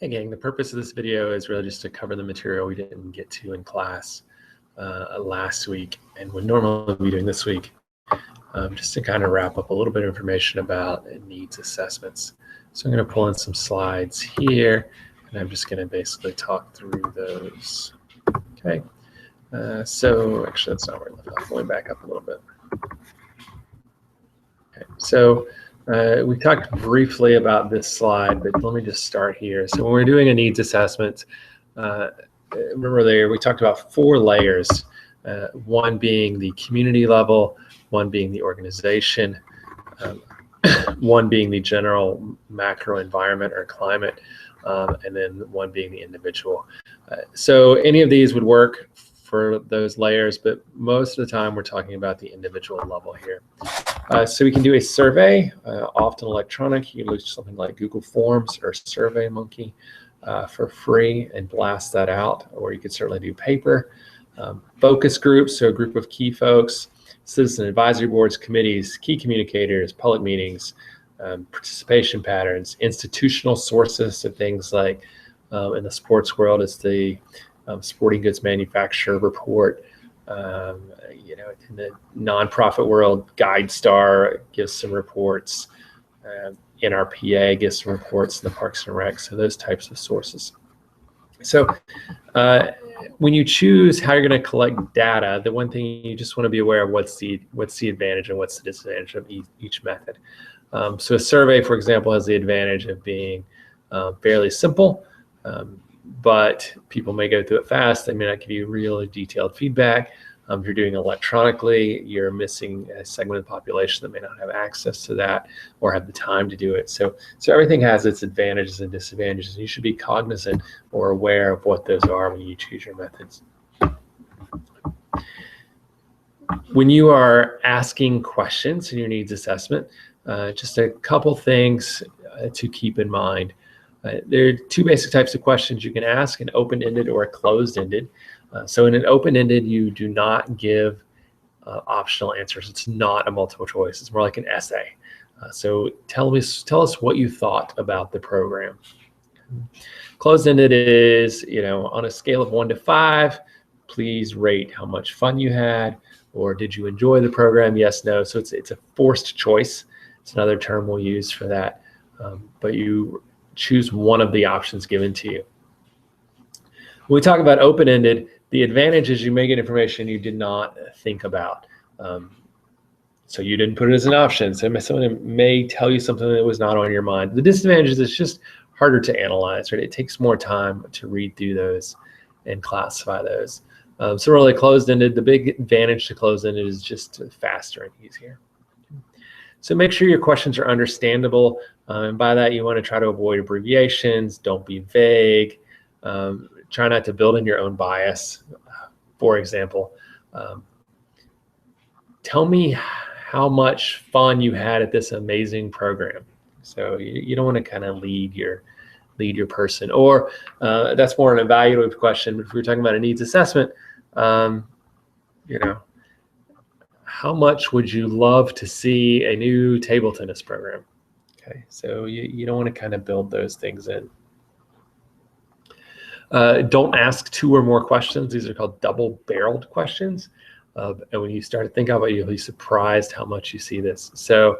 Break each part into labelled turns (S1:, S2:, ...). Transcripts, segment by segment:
S1: Hey gang, the purpose of this video is really just to cover the material we didn't get to in class last week and would normally be doing this week, just to kind of wrap up a little bit of information about needs assessments. So I'm going to pull in some slides here and I'm just going to basically talk through those. Okay, so actually that's not where I left off. Going back up a little bit. Okay, so we talked briefly about this slide, but let me just start here. So when we're doing a needs assessment, remember there we talked about 4 layers, one being the community level, one being the organization, one being the general macro environment or climate, and then one being the individual. So any of these would work for those layers, but most of the time we're talking about the individual level here. So we can do a survey, often electronic. You can use something like Google Forms or SurveyMonkey for free and blast that out, or you could certainly do paper. Focus groups, so a group of key folks, citizen advisory boards, committees, key communicators, public meetings, participation patterns, institutional sources, so things like in the sports world, it's the Sporting Goods Manufacturer Report. In the nonprofit world, GuideStar gives some reports. NRPA gives some reports in the Parks and Rec, so those types of sources. So when you choose how you're going to collect data, the one thing you just want to be aware of what's the advantage and what's the disadvantage of each method. So a survey, for example, has the advantage of being fairly simple, but people may go through it fast. They may not give you really detailed feedback. If you're doing electronically, you're missing a segment of the population that may not have access to that or have the time to do it. So everything has its advantages and disadvantages. And you should be cognizant or aware of what those are when you choose your methods. When you are asking questions in your needs assessment, just a couple things to keep in mind. There are 2 basic types of questions you can ask, an open-ended or a closed-ended. So in an open-ended, you do not give optional answers. It's not a multiple choice. It's more like an essay. So tell us what you thought about the program. Closed-ended is, on a scale of 1 to 5, please rate how much fun you had, or did you enjoy the program? Yes, no. So it's a forced choice. It's another term we'll use for that. But you choose one of the options given to you. When we talk about open-ended, the advantage is you may get information you did not think about. So you didn't put it as an option. So someone may tell you something that was not on your mind. The disadvantage is it's just harder to analyze, right? It takes more time to read through those and classify those. So really closed-ended, the big advantage to closed-ended is just faster and easier. So make sure your questions are understandable. And by that, you want to try to avoid abbreviations. Don't be vague. Try not to build in your own bias. For example, tell me how much fun you had at this amazing program. So you don't want to kind of lead your person, or that's more an evaluative question. But if we're talking about a needs assessment, how much would you love to see a new table tennis program? Okay, so you don't want to kind of build those things in. Don't ask 2 or more questions. These are called double-barreled questions. And when you start to think about it, you'll be surprised how much you see this. So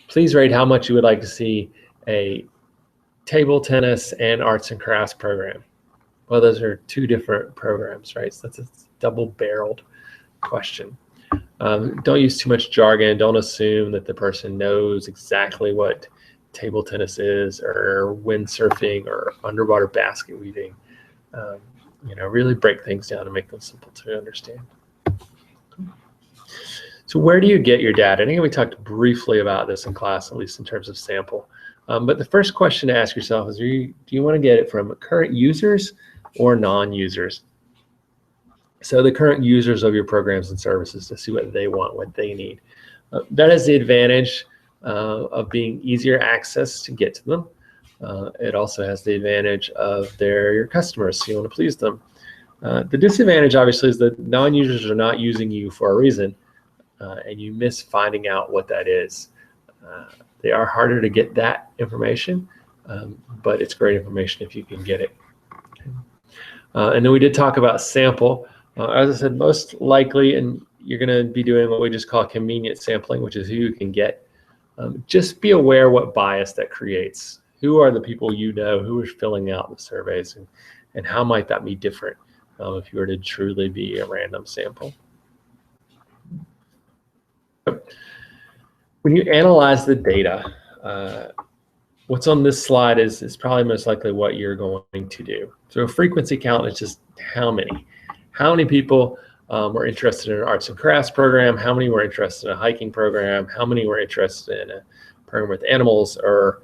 S1: please rate how much you would like to see a table tennis and arts and crafts program. Well, those are 2 different programs, right? So that's a double-barreled question. Don't use too much jargon. Don't assume that the person knows exactly what table tennis is, or windsurfing, or underwater basket weaving. Really break things down and make them simple to understand. So where do you get your data? I think we talked briefly about this in class, at least in terms of sample. But the first question to ask yourself is, do you want to get it from current users or non-users? So the current users of your programs and services, to see what they want, what they need. That is the advantage of being easier access to get to them. It also has the advantage of they're your customers, so you want to please them. The disadvantage, obviously, is that non-users are not using you for a reason, and you miss finding out what that is. They are harder to get that information, but it's great information if you can get it. And then we did talk about sample. As I said, most likely, and you're going to be doing what we just call convenient sampling, which is who you can get. Just be aware what bias that creates. Who are the people you know who are filling out the surveys, and how might that be different if you were to truly be a random sample? When you analyze the data, what's on this slide is probably most likely what you're going to do. So a frequency count is just how many people were interested in an arts and crafts program, how many were interested in a hiking program, how many were interested in a program with animals or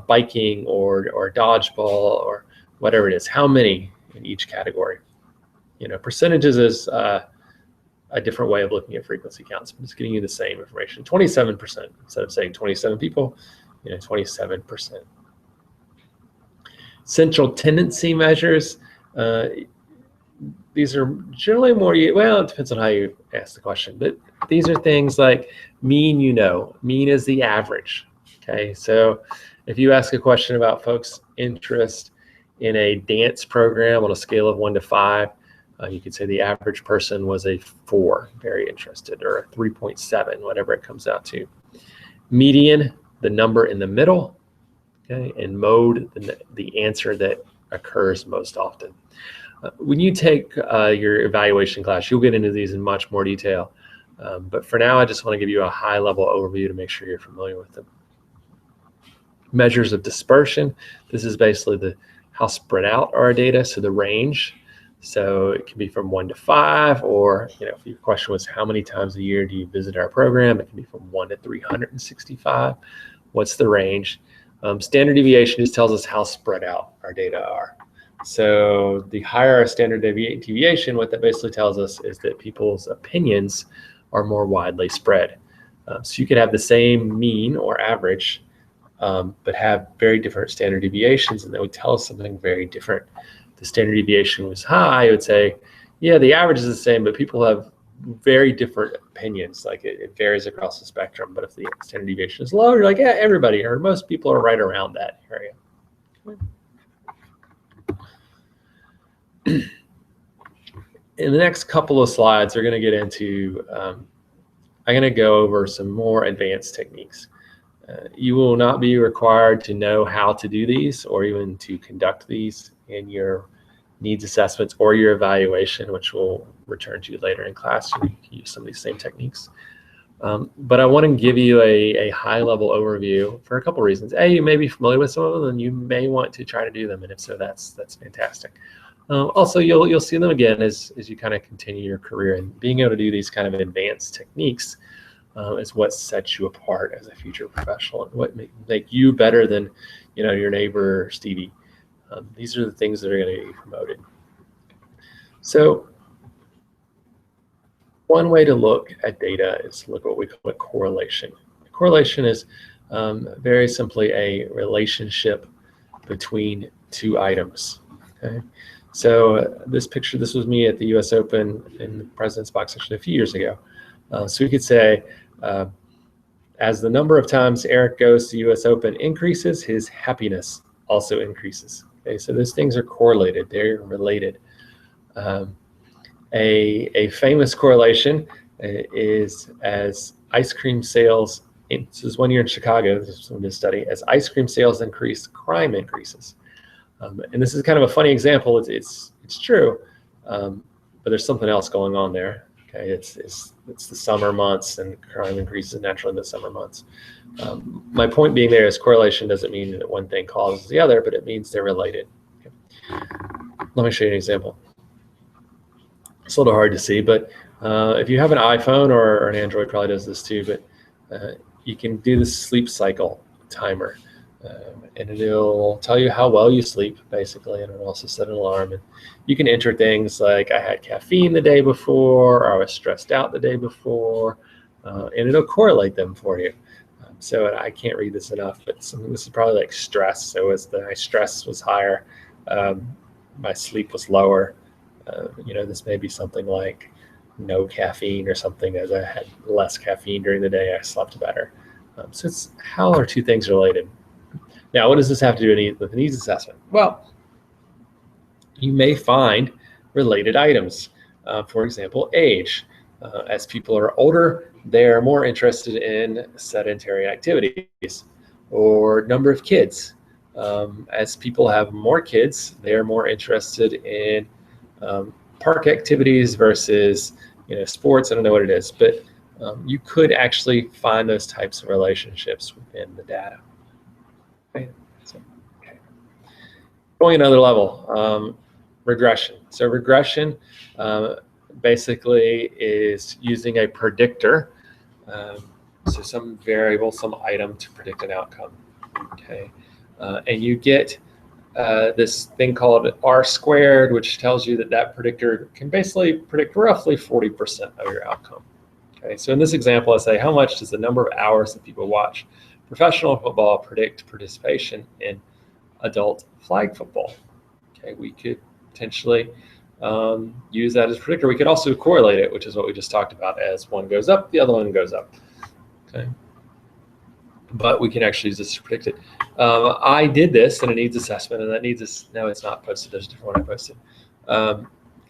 S1: biking or dodgeball or whatever it is, how many in each category. Percentages is a different way of looking at frequency counts, but it's getting you the same information. 27%, instead of saying 27 people, 27%. Central tendency measures, these are generally more, well, it depends on how you ask the question, but these are things like mean, mean is the average, okay? So if you ask a question about folks' interest in a dance program on a scale of 1 to 5, you could say the average person was a 4, very interested, or a 3.7, whatever it comes out to. Median, the number in the middle, okay, and mode, the answer that occurs most often. When you take your evaluation class, you'll get into these in much more detail. But for now, I just want to give you a high-level overview to make sure you're familiar with them. Measures of dispersion. This is basically how spread out our data, so the range. So it can be from 1 to 5, or if your question was how many times a year do you visit our program, it can be from 1 to 365. What's the range? Standard deviation just tells us how spread out our data are. So the higher our standard deviation, what that basically tells us is that people's opinions are more widely spread. So you could have the same mean or average, but have very different standard deviations, and that would tell us something very different. If the standard deviation was high, it would say, yeah, the average is the same, but people have very different opinions. Like it varies across the spectrum. But if the standard deviation is low, you're like, yeah, everybody or most people are right around that area. In the next couple of slides, we're going to get into, I'm going to go over some more advanced techniques. You will not be required to know how to do these or even to conduct these in your needs assessments or your evaluation, which we'll return to later in class. You can use some of these same techniques. But I want to give you a high-level overview for a couple reasons. A, you may be familiar with some of them, and you may want to try to do them, and if so, that's fantastic. Also, you'll see them again as you kind of continue your career, and being able to do these kind of advanced techniques is what sets you apart as a future professional and what make you better than your neighbor Stevie. These are the things that are going to be promoted. So one way to look at data is to look at what we call a correlation. A correlation is very simply a relationship between two items. Okay? So this picture, this was me at the US Open in the President's Box actually a few years ago. So we could say, as the number of times Eric goes to US Open increases, his happiness also increases. Okay, so those things are correlated, they're related. A famous correlation is as ice cream sales, this is 1 year in Chicago, this is from this study, as ice cream sales increase, crime increases. And this is kind of a funny example. It's true, but there's something else going on there. Okay, it's the summer months, and crime increases naturally in the summer months. My point being there is correlation doesn't mean that one thing causes the other, but it means they're related. Okay. Let me show you an example. It's a little hard to see, but if you have an iPhone or an Android, probably does this too, but you can do the sleep cycle timer. And it'll tell you how well you sleep, basically, and it'll also set an alarm. And you can enter things like I had caffeine the day before, or I was stressed out the day before, and it'll correlate them for you. So I can't read this enough, but this is probably like stress. So as my stress was higher, my sleep was lower. This may be something like no caffeine or something. As I had less caffeine during the day, I slept better. So it's how are two things related? Now, what does this have to do with a needs assessment? Well, you may find related items. For example, age. As people are older, they're more interested in sedentary activities, or number of kids. As people have more kids, they're more interested in park activities versus sports. I don't know what it is, but you could actually find those types of relationships within the data. Okay. So, okay. Going another level, regression. So regression basically is using a predictor, so some variable, some item to predict an outcome. Okay, and you get this thing called R squared, which tells you that predictor can basically predict roughly 40% of your outcome. Okay, so in this example, I say, how much does the number of hours that people watch professional football predict participation in adult flag football? Okay, we could potentially use that as a predictor. We could also correlate it, which is what we just talked about. As one goes up, the other one goes up. Okay, but we can actually use this to predict it. I did this in a needs assessment, and that no, it's not posted. There's a different one I posted.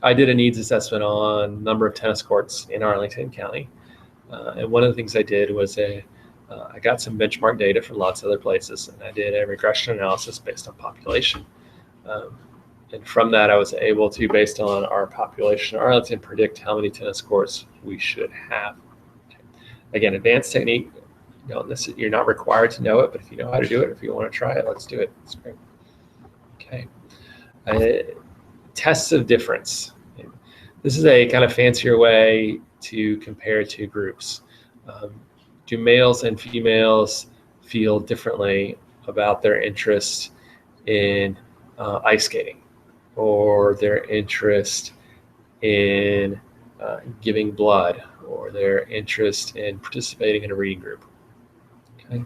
S1: I did a needs assessment on number of tennis courts in Arlington County, and one of the things I did was I got some benchmark data from lots of other places, and I did a regression analysis based on population. And from that, I was able to, based on our population in Arlington, predict how many tennis courts we should have. Okay. Again, advanced technique. You're not required to know it, but if you know how to do it, if you want to try it, let's do it. It's great. Okay. Tests of difference. This is a kind of fancier way to compare two groups. Do males and females feel differently about their interest in ice skating, or their interest in giving blood, or their interest in participating in a reading group? Okay.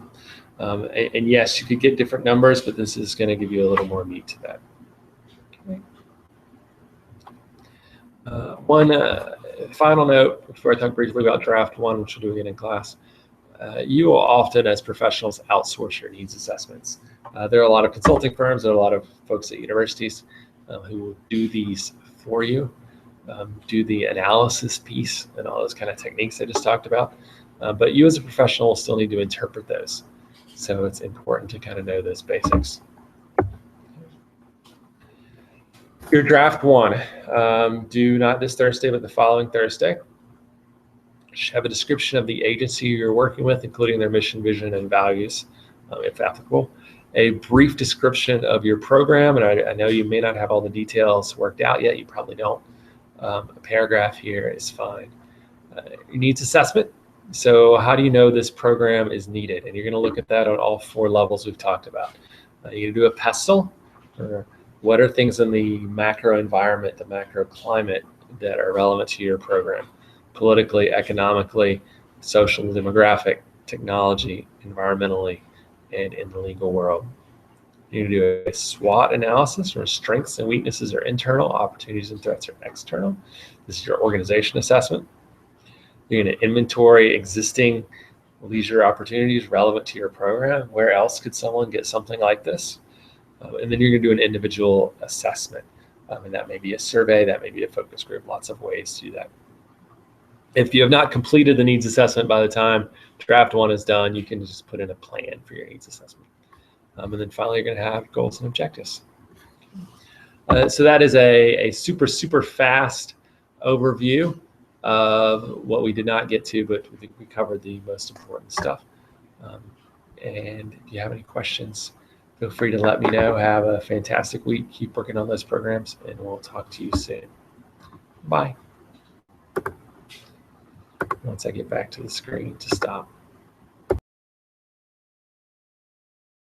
S1: And yes, you could get different numbers, but this is going to give you a little more meat to that. Okay. One final note before I talk briefly about draft one, which we'll do again in class. You will often, as professionals, outsource your needs assessments. There are a lot of consulting firms, there are a lot of folks at universities who will do these for you, do the analysis piece and all those kind of techniques I just talked about. But you as a professional will still need to interpret those. So it's important to kind of know those basics. Your draft one, due not this Thursday, but the following Thursday. Should have a description of the agency you're working with, including their mission, vision, and values, if applicable. A brief description of your program, and I know you may not have all the details worked out yet. You probably don't. A paragraph here is fine. Your needs assessment. So how do you know this program is needed? And you're going to look at that on all four levels we've talked about. You're going to do a pestle, or what are things in the macro environment, the macro climate that are relevant to your program? Politically, economically, social, demographic, technology, environmentally, and in the legal world. You're going to do a SWOT analysis, or strengths and weaknesses are internal, opportunities and threats are external. This is your organization assessment. You're going to inventory existing leisure opportunities relevant to your program. Where else could someone get something like this? And then you're going to do an individual assessment. And that may be a survey, that may be a focus group, lots of ways to do that. If you have not completed the needs assessment by the time draft one is done, you can just put in a plan for your needs assessment. And then finally, you're going to have goals and objectives. So that is a super, super fast overview of what we did not get to, but I think we covered the most important stuff. And if you have any questions, feel free to let me know. Have a fantastic week. Keep working on those programs, and we'll talk to you soon. Bye. Once I get back to the screen to stop.